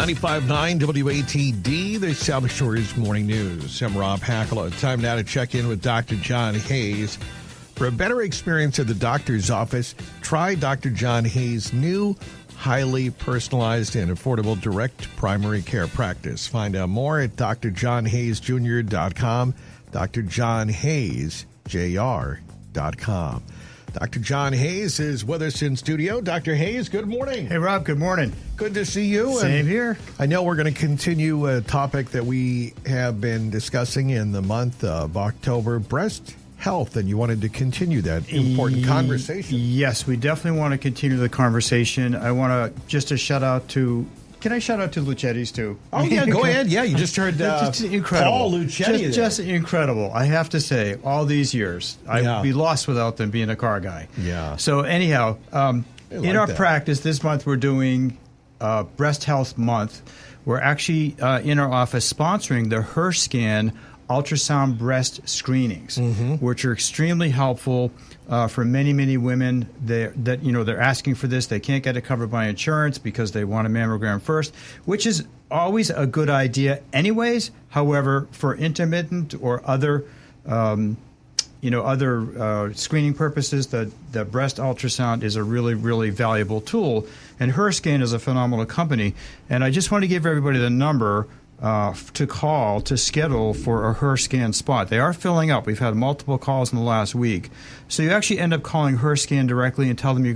95.9 WATD, the South Shore's Morning News. I'm Rob Hackala. Time now to check in with Dr. John Hayes. For a better experience at the doctor's office, try Dr. John Hayes' new, highly personalized and affordable direct primary care practice. Find out more at drjohnhayesjr.com, drjohnhayesjr.com. Dr. John Hayes is with us in studio. Dr. Hayes, good morning. Hey, Rob, good morning. Good to see you. Same here. I know we're going to continue a topic that we have been discussing in the month of October, breast health, and you wanted to continue that important conversation. Yes, we definitely want to continue the conversation. I want to just a shout out to... Can I shout out to Lucetti's, too? Oh, yeah, go ahead. Yeah, you just heard Paul Lucetti. Just incredible. I have to say, all these years, I'd be lost without them being a car guy. Yeah. So anyhow, in our practice this month, we're doing Breast Health Month. We're actually in our office sponsoring the HerScan ultrasound breast screenings, which are extremely helpful for many, many women they're asking for this. They can't get it covered by insurance because they want a mammogram first, which is always a good idea anyways. However, for intermittent or other screening purposes, the breast ultrasound is a really, really valuable tool. And HerScan is a phenomenal company. And I just want to give everybody the number to call to schedule for a HerScan spot. They are filling up. We've had multiple calls in the last week. So you actually end up calling HerScan directly and tell them you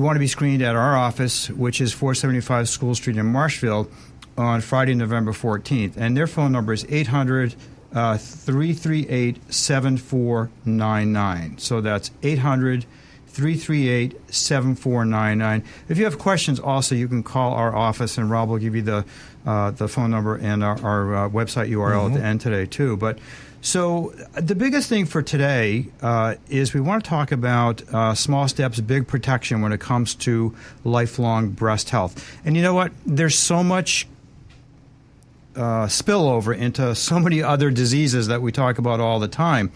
want to be screened at our office, which is 475 School Street in Marshfield, on Friday, November 14th. And their phone number is 800-338-7499. So that's 800-338-7499. If you have questions also, you can call our office, and Rob will give you the phone number and our website URL at the end today, too. But so the biggest thing for today is we want to talk about small steps, big protection when it comes to lifelong breast health. And you know what? There's so much spillover into so many other diseases that we talk about all the time.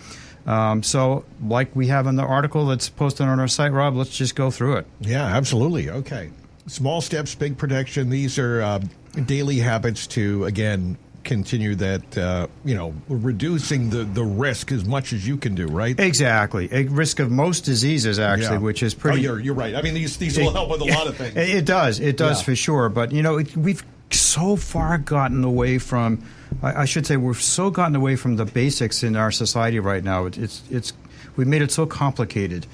So like we have in the article that's posted on our site, Rob, let's just go through it. Yeah, absolutely. Okay. Small steps, big protection. These are daily habits to, again, continue that, reducing the risk as much as you can do, right? Exactly. A risk of most diseases, actually, which is pretty... Oh, you're right. I mean, these will help with a lot of things. It does. It does for sure. But, we've so far gotten away from... I should say we've so gotten away from the basics in our society right now. We've made it so complicated.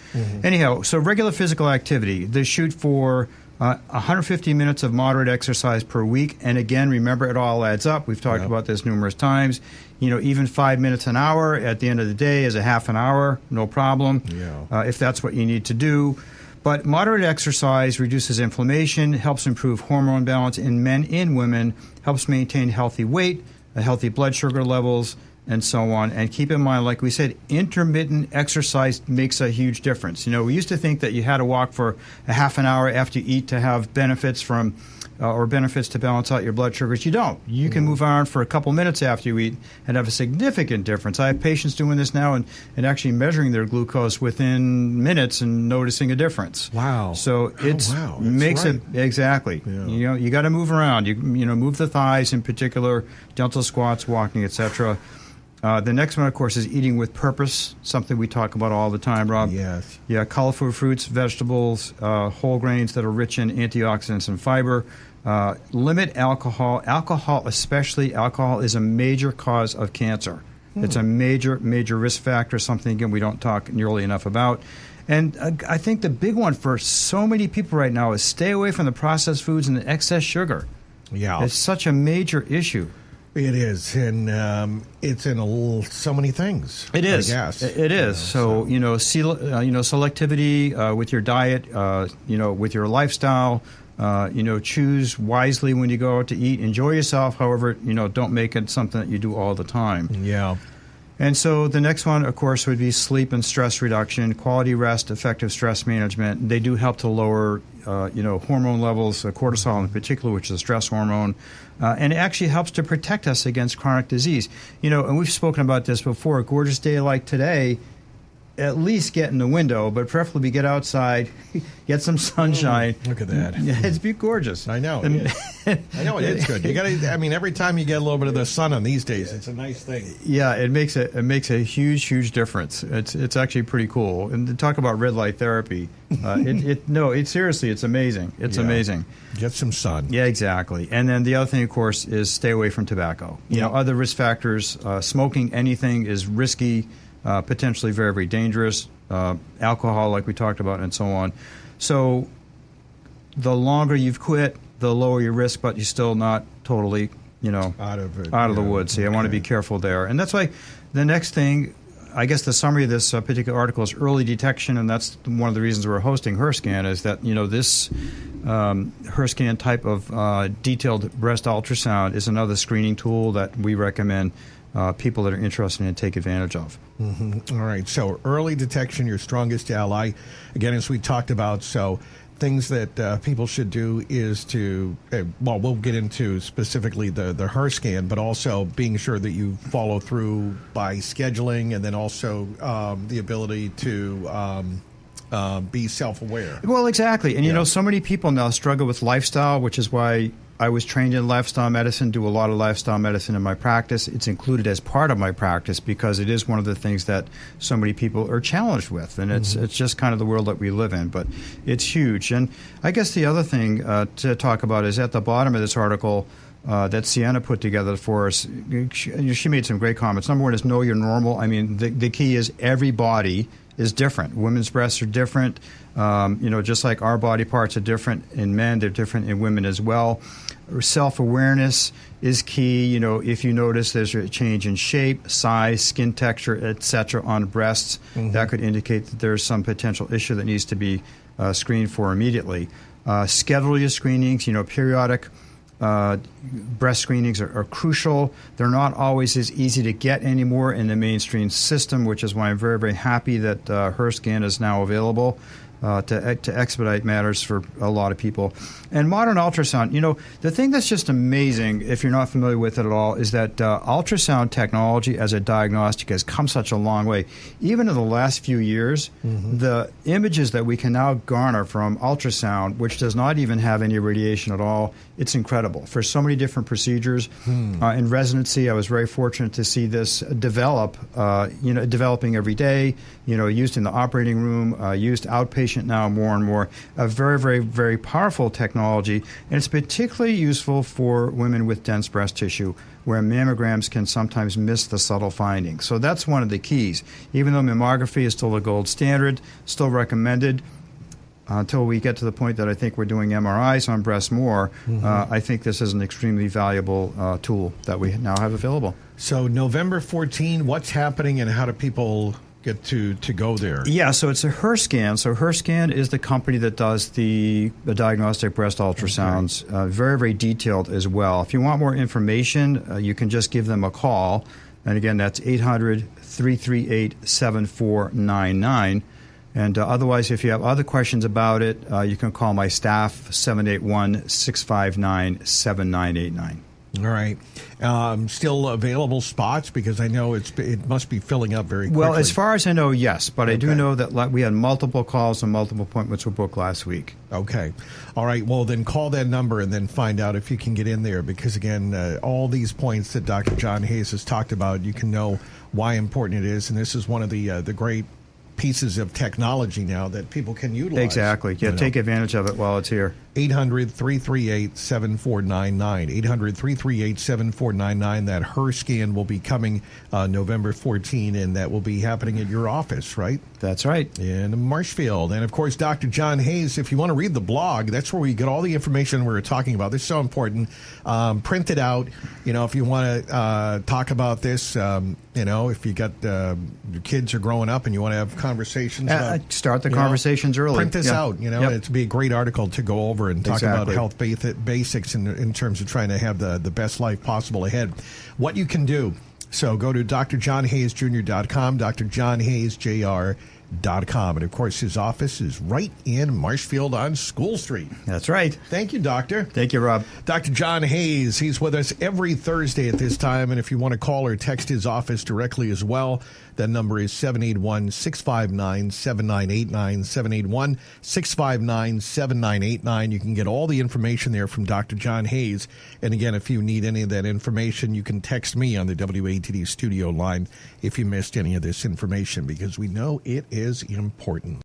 Anyhow, so regular physical activity. They shoot for 150 minutes of moderate exercise per week. And again, remember, it all adds up. We've talked about this numerous times. Even 5 minutes an hour at the end of the day is a half an hour, no problem, if that's what you need to do. But moderate exercise reduces inflammation, helps improve hormone balance in men and women, helps maintain healthy weight, healthy blood sugar levels, and so on. And keep in mind, like we said, intermittent exercise makes a huge difference. We used to think that you had to walk for a half an hour after you eat to have benefits from benefits to balance out your blood sugars. You don't. You can move around for a couple minutes after you eat and have a significant difference. I have patients doing this now and actually measuring their glucose within minutes and noticing a difference. Wow. So it makes it exactly. Yeah. You got to move around. You move the thighs in particular, gentle squats, walking, etc. The next one, of course, is eating with purpose, something we talk about all the time, Rob. Yes. Yeah, colorful fruits, vegetables, whole grains that are rich in antioxidants and fiber. Limit alcohol. Alcohol is a major cause of cancer. It's a major, major risk factor, something, again, we don't talk nearly enough about. And I think the big one for so many people right now is stay away from the processed foods and the excess sugar. Yeah. It's such a major issue. It is, and it's in so many things. It is. I guess. It is. So selectivity with your diet, with your lifestyle. Choose wisely when you go out to eat. Enjoy yourself. However, don't make it something that you do all the time. Yeah. And so the next one, of course, would be sleep and stress reduction, quality rest, effective stress management. They do help to lower, hormone levels, cortisol in particular, which is a stress hormone. And it actually helps to protect us against chronic disease. And we've spoken about this before. A gorgeous day like today, at least get in the window, but preferably get outside, get some sunshine. Look at that. It's be gorgeous. I know. I know it is good. You got to. I mean, every time you get a little bit of the sun on these days, it's a nice thing. Yeah, it makes a huge difference. It's actually pretty cool. And to talk about red light therapy, seriously, it's amazing. It's amazing. Get some sun. Yeah, exactly. And then the other thing, of course, is stay away from tobacco. You know, other risk factors. Smoking anything is risky. Potentially very, very dangerous, alcohol like we talked about, and so on. So the longer you've quit, the lower your risk, but you're still not totally, out of the woods. So you want to be careful there. And that's why the next thing, I guess the summary of this particular article is early detection, and that's one of the reasons we're hosting HerScan, is that, this HerScan type of detailed breast ultrasound is another screening tool that we recommend people that are interested in take advantage of. Mm-hmm. All right. So early detection, your strongest ally. Again, as we talked about, so things that people should do is to, we'll get into specifically the HerScan, but also being sure that you follow through by scheduling, and then also the ability to be self-aware. Well, exactly. And, so many people now struggle with lifestyle, which is why I was trained in lifestyle medicine, do a lot of lifestyle medicine in my practice. It's included as part of my practice because it is one of the things that so many people are challenged with. And it's just kind of the world that we live in. But it's huge. And I guess the other thing to talk about is at the bottom of this article that Sienna put together for us. She made some great comments. Number one is know your normal. I mean, the key is every body is different. Women's breasts are different. Just like our body parts are different in men, they're different in women as well. Self-awareness is key. If you notice there's a change in shape, size, skin texture, etc. on breasts, that could indicate that there's some potential issue that needs to be screened for immediately. Schedule your screenings. Periodic breast screenings are crucial. They're not always as easy to get anymore in the mainstream system, which is why I'm very, very happy that HerScan is now available to expedite matters for a lot of people. And modern ultrasound, the thing that's just amazing, if you're not familiar with it at all, is that ultrasound technology as a diagnostic has come such a long way. Even in the last few years, the images that we can now garner from ultrasound, which does not even have any radiation at all, it's incredible. For so many different procedures. In residency, I was very fortunate to see this developing every day, used in the operating room, used outpatient now more and more. A very, very, very powerful technology, and it's particularly useful for women with dense breast tissue, where mammograms can sometimes miss the subtle findings. So that's one of the keys. Even though mammography is still the gold standard, still recommended, until we get to the point that I think we're doing MRIs on breasts more, I think this is an extremely valuable tool that we now have available. So November 14, what's happening and how do people get to go there? Yeah, so it's a HerScan. So HerScan is the company that does the diagnostic breast ultrasounds, very, very detailed as well. If you want more information, you can just give them a call. And again, that's 800-338-7499. And otherwise, if you have other questions about it, you can call my staff, 781-659-7989. All right. Still available spots? Because I know it must be filling up very quickly. Well, as far as I know, yes. But I do know that we had multiple calls and multiple appointments were booked last week. Okay. All right. Well, then call that number and then find out if you can get in there. Because, again, all these points that Dr. John Hayes has talked about, you can know why important it is. And this is one of the great pieces of technology now that people can utilize. Exactly. Yeah, take advantage of it while it's here. 800-338-7499. 800-338-7499. That HerScan will be coming November 14, and that will be happening at your office, right? That's right. In Marshfield. And, of course, Dr. John Hayes, if you want to read the blog, that's where we get all the information we were talking about. This is so important. Print it out. If you want to talk about this, if you got your kids are growing up and you want to have conversations. Start the conversations early. Print this out. It'd be a great article to go over and talk about health basics in terms of trying to have the best life possible ahead. What you can do. So go to drjohnhayesjr.com, drjohnhayes, JrMD-DPC-NeuropathyDR.com. And, of course, his office is right in Marshfield on School Street. That's right. Thank you, Doctor. Thank you, Rob. Dr. John Hayes, he's with us every Thursday at this time. And if you want to call or text his office directly as well, that number is 781-659-7989, 781-659-7989. You can get all the information there from Dr. John Hayes. And again, if you need any of that information, you can text me on the WATD studio line if you missed any of this information, because we know it is important.